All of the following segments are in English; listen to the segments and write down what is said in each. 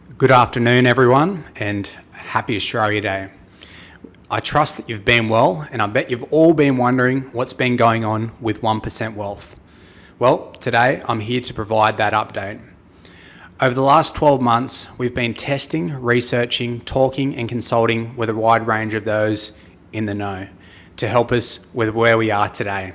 Good afternoon, everyone, and happy Australia Day. I trust that you've been well, and I bet you've all been wondering what's been going on with 1% Wealth. Well, today I'm here to provide that update. Over the last 12 months, we've been testing, researching, talking, and consulting with a wide range of those in the know to help us with where we are today.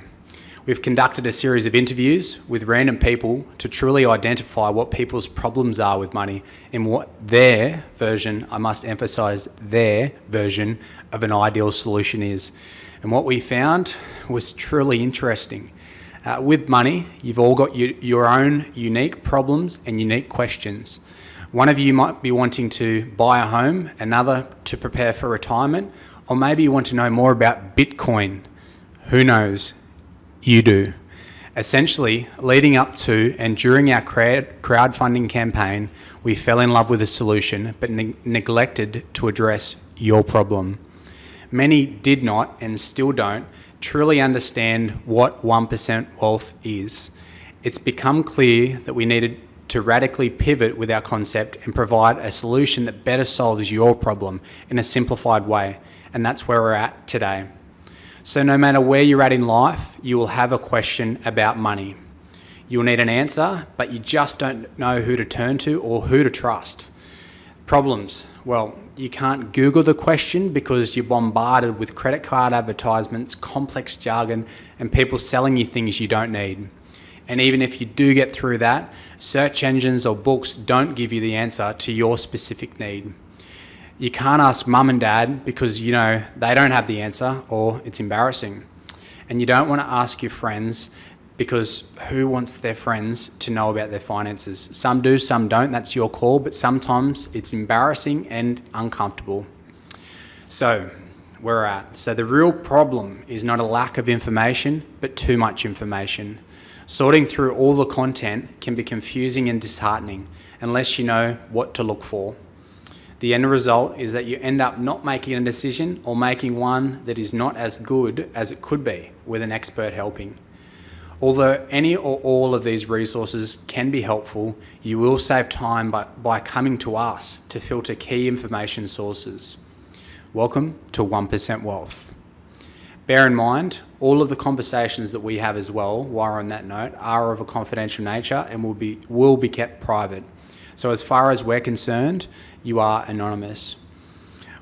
We've conducted a series of interviews with random people to truly identify what people's problems are with money and what their version, I must emphasize their version of an ideal solution is. And what we found was truly interesting. With money, you've all got your own unique problems and unique questions. One of you might be wanting to buy a home, another to prepare for retirement, or maybe you want to know more about Bitcoin. Who knows? You do. Essentially, leading up to and during our crowdfunding campaign, we fell in love with a solution but neglected to address your problem. Many did not and still don't truly understand what 1% Wealth is. It's become clear that we needed to radically pivot with our concept and provide a solution that better solves your problem in a simplified way, and that's where we're at today. So no matter where you're at in life, you will have a question about money. You'll need an answer, but you just don't know who to turn to or who to trust. Problems. Well, you can't Google the question because you're bombarded with credit card advertisements, complex jargon, and people selling you things you don't need. And even if you do get through that, search engines or books don't give you the answer to your specific need. You can't ask mum and dad because you know they don't have the answer or it's embarrassing. And you don't want to ask your friends because who wants their friends to know about their finances? Some do, some don't, that's your call, but sometimes it's embarrassing and uncomfortable. So, where we're at. So the real problem is not a lack of information, but too much information. Sorting through all the content can be confusing and disheartening unless you know what to look for. The end result is that you end up not making a decision or making one that is not as good as it could be with an expert helping. Although any or all of these resources can be helpful, you will save time by coming to us to filter key information sources. Welcome to 1% Wealth. Bear in mind, all of the conversations that we have as well, while on that note, are of a confidential nature and will be kept private. So as far as we're concerned, you are anonymous.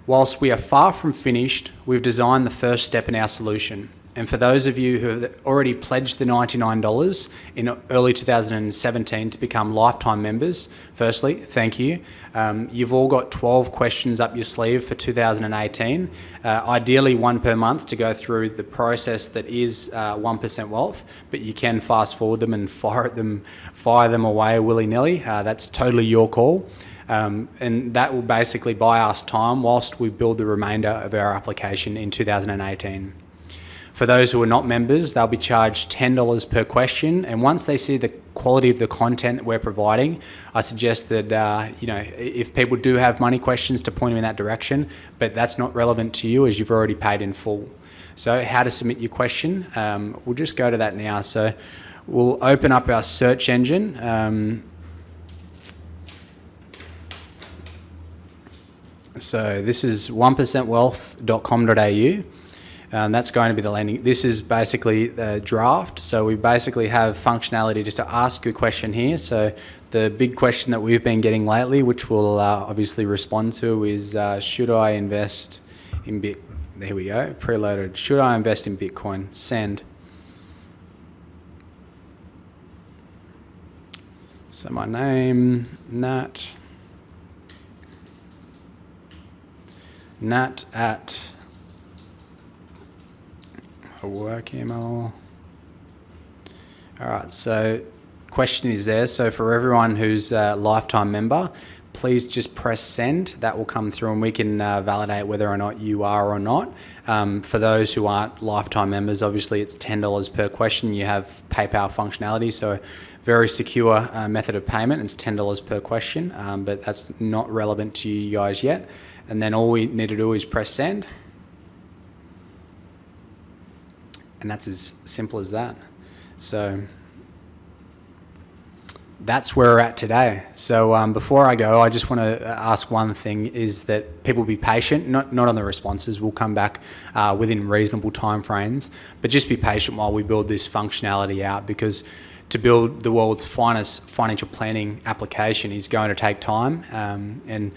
Whilst we are far from finished, we've designed the first step in our solution. And for those of you who have already pledged the $99 in early 2017 to become lifetime members, firstly, thank you. You've all got 12 questions up your sleeve for 2018, ideally one per month to go through the process that is 1% Wealth, but you can fast forward them and fire them away willy-nilly. That's totally your call. And that will basically buy us time whilst we build the remainder of our application in 2018. For those who are not members, they'll be charged $10 per question. And once they see the quality of the content that we're providing, I suggest that, if people do have money questions, to point them in that direction, but that's not relevant to you as you've already paid in full. So how to submit your question, we'll just go to that now. So we'll open up our search engine. So this is 1percentwealth.com.au. That's going to be the landing. This is basically the draft. So we basically have functionality to ask you a question here. So the big question that we've been getting lately, which we'll obviously respond to, is should I invest in There we go, preloaded. Should I invest in Bitcoin? Send. So my name, Nat at work email. All right, so question is there. So for everyone who's a lifetime member, please just press send. That will come through and we can validate whether or not you are or not. For those who aren't lifetime members, obviously it's $10 per question. You have PayPal functionality, so very secure method of payment. It's $10 per question, but that's not relevant to you guys yet. And then all we need to do is press send. And that's as simple as that. So that's where we're at today. So before I go, I just want to ask one thing: is that people be patient, not on the responses. We'll come back within reasonable timeframes, but just be patient while we build this functionality out, because to build the world's finest financial planning application is going to take time, and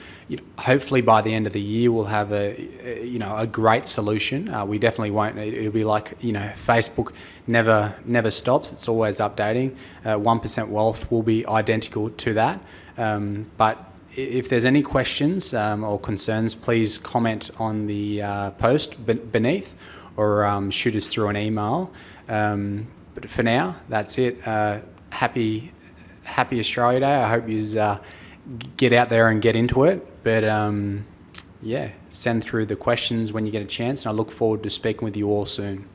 hopefully by the end of the year we'll have a great solution. We definitely won't. It'll be like Facebook never stops. It's always updating. 1% Wealth will be identical to that. But if there's any questions or concerns, please comment on the post beneath, or shoot us through an email. But for now, that's it. Happy Australia Day. I hope you get out there and get into it. But send through the questions when you get a chance, and I look forward to speaking with you all soon.